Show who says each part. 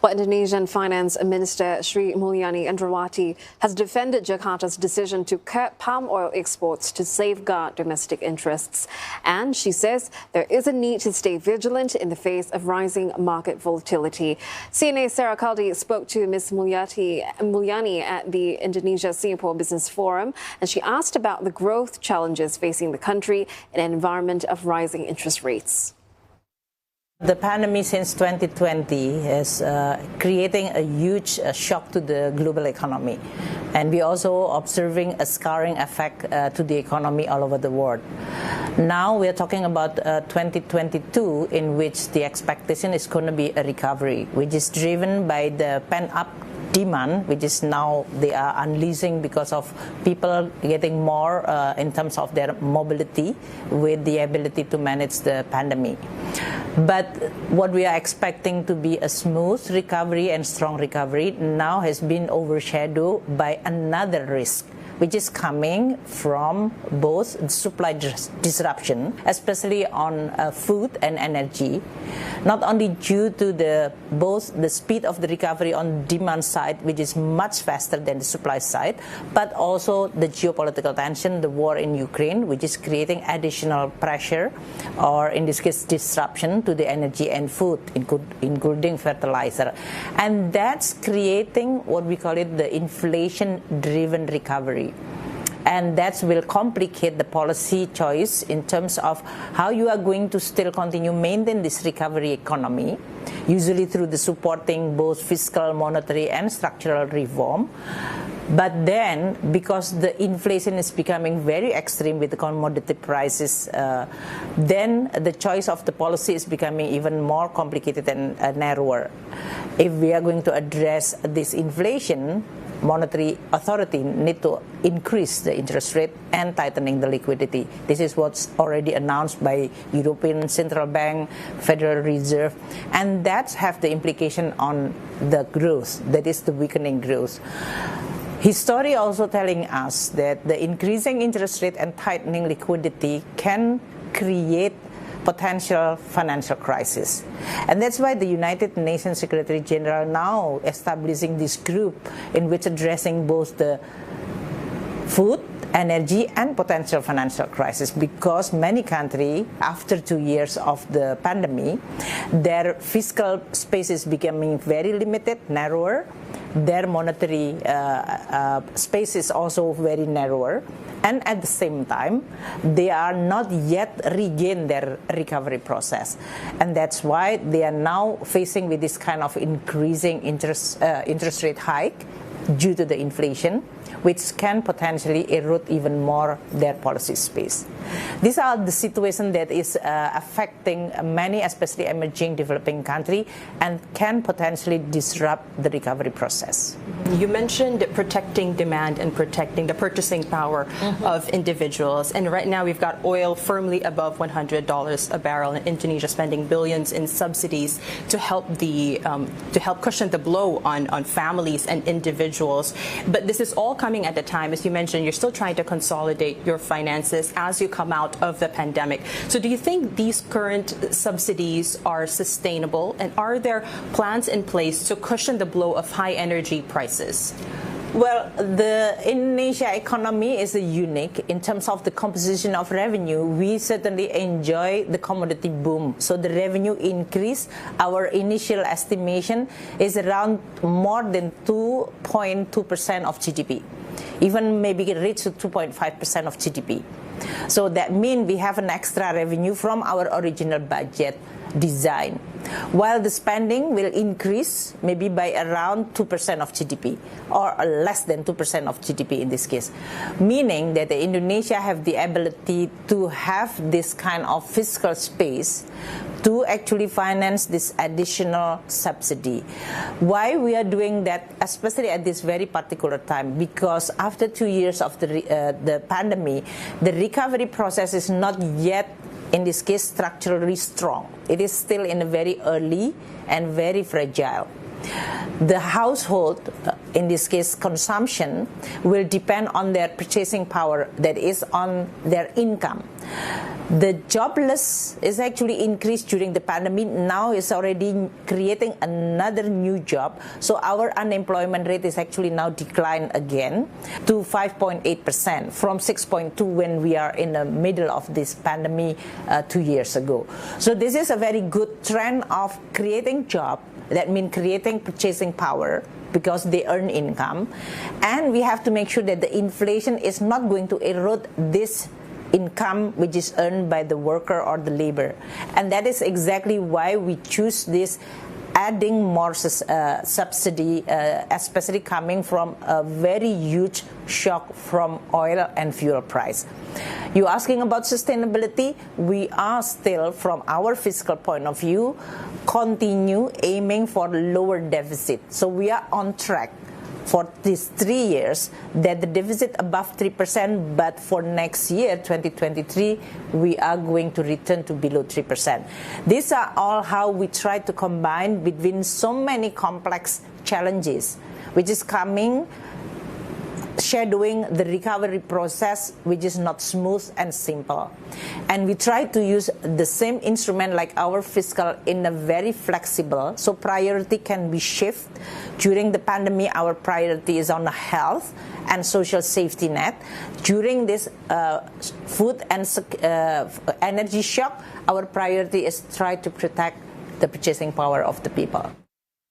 Speaker 1: Well, Indonesian Finance Minister Sri Mulyani Indrawati has defended Jakarta's decision to curb palm oil exports to safeguard domestic interests. And she says there is a need to stay vigilant in the face of rising market volatility. CNA's Sarah Kaldi spoke to Ms. Mulyani at the Indonesia-Singapore Business Forum, and she asked about the growth challenges facing the country in an environment of rising interest rates.
Speaker 2: The pandemic since 2020 is creating a huge shock to the global economy. And we're also observing a scarring effect to the economy all over the world. Now we're talking about 2022, in which the expectation is going to be a recovery, which is driven by the pent-up demand, which is now they are unleashing because of people getting more in terms of their mobility with the ability to manage the pandemic. But what we are expecting to be a smooth recovery and strong recovery now has been overshadowed by another risk, which is coming from both supply disruption, especially on food and energy, not only due to both the speed of the recovery on demand side, which is much faster than the supply side, but also the geopolitical tension, the war in Ukraine, which is creating additional pressure, or in this case disruption to the energy and food, including fertilizer. And that's creating what we call it the inflation-driven recovery. And that will complicate the policy choice in terms of how you are going to still continue maintain this recovery economy, usually through the supporting both fiscal, monetary, and structural reform. But then, because the inflation is becoming very extreme with the commodity prices, then the choice of the policy is becoming even more complicated and narrower. If we are going to address this inflation, monetary authority need to increase the interest rate and tightening the liquidity. This is what's already announced by European Central Bank, Federal Reserve, and that have the implication on the growth, that is the weakening growth. History also telling us that the increasing interest rate and tightening liquidity can create potential financial crisis. And that's why the United Nations Secretary General now establishing this group in which addressing both the food, energy, and potential financial crisis, because many countries, after 2 years of the pandemic, their fiscal space is becoming very limited, narrower. Their monetary space is also very narrower. And at the same time, they are not yet regained their recovery process. And that's why they are now facing with this kind of increasing interest rate hike due to the inflation, which can potentially erode even more their policy space. These are the situation that is affecting many, especially emerging developing countries, and can potentially disrupt the recovery process.
Speaker 3: You mentioned protecting demand and protecting the purchasing power of individuals. And right now we've got oil firmly above $100 a barrel, and Indonesia spending billions in subsidies to help cushion the blow on families and individuals. But this is all coming at a time, as you mentioned, you're still trying to consolidate your finances as you come out of the pandemic. So do you think these current subsidies are sustainable, and are there plans in place to cushion the blow of high energy prices?
Speaker 2: Well, the Indonesia economy is unique in terms of the composition of revenue. We certainly enjoy the commodity boom. So the revenue increase, our initial estimation is around more than 2.2% of GDP, even maybe reach to 2.5% of GDP. So that means we have an extra revenue from our original budget design, while the spending will increase maybe by around 2% of GDP, or less than 2% of GDP in this case, meaning that Indonesia have the ability to have this kind of fiscal space to actually finance this additional subsidy. Why we are doing that, especially at this very particular time? Because after 2 years of the pandemic, the recovery process is not yet, in this case, structurally strong. It is still in a very early and very fragile. The household in this case consumption, will depend on their purchasing power, that is on their income. The jobless is actually increased during the pandemic. Now it's already creating another new job. So our unemployment rate is actually now declined again to 5.8% from 6.2 when we are in the middle of this pandemic 2 years ago. So this is a very good trend of creating job. That means creating purchasing power because they earn income. And we have to make sure that the inflation is not going to erode this income which is earned by the worker or the labor. And that is exactly why we choose this adding more subsidy, especially coming from a very huge shock from oil and fuel price. You're asking about sustainability. We are still, from our fiscal point of view, continue aiming for lower deficit. So we are on track for these 3 years that the deficit above 3%, but for next year, 2023, we are going to return to below 3%. These are all how we try to combine between so many complex challenges, which is coming, shadowing the recovery process, which is not smooth and simple. And we try to use the same instrument like our fiscal in a very flexible, so priority can be shifted. During the pandemic, our priority is on the health and social safety net. During this food and energy shock, our priority is try to protect the purchasing power of the people.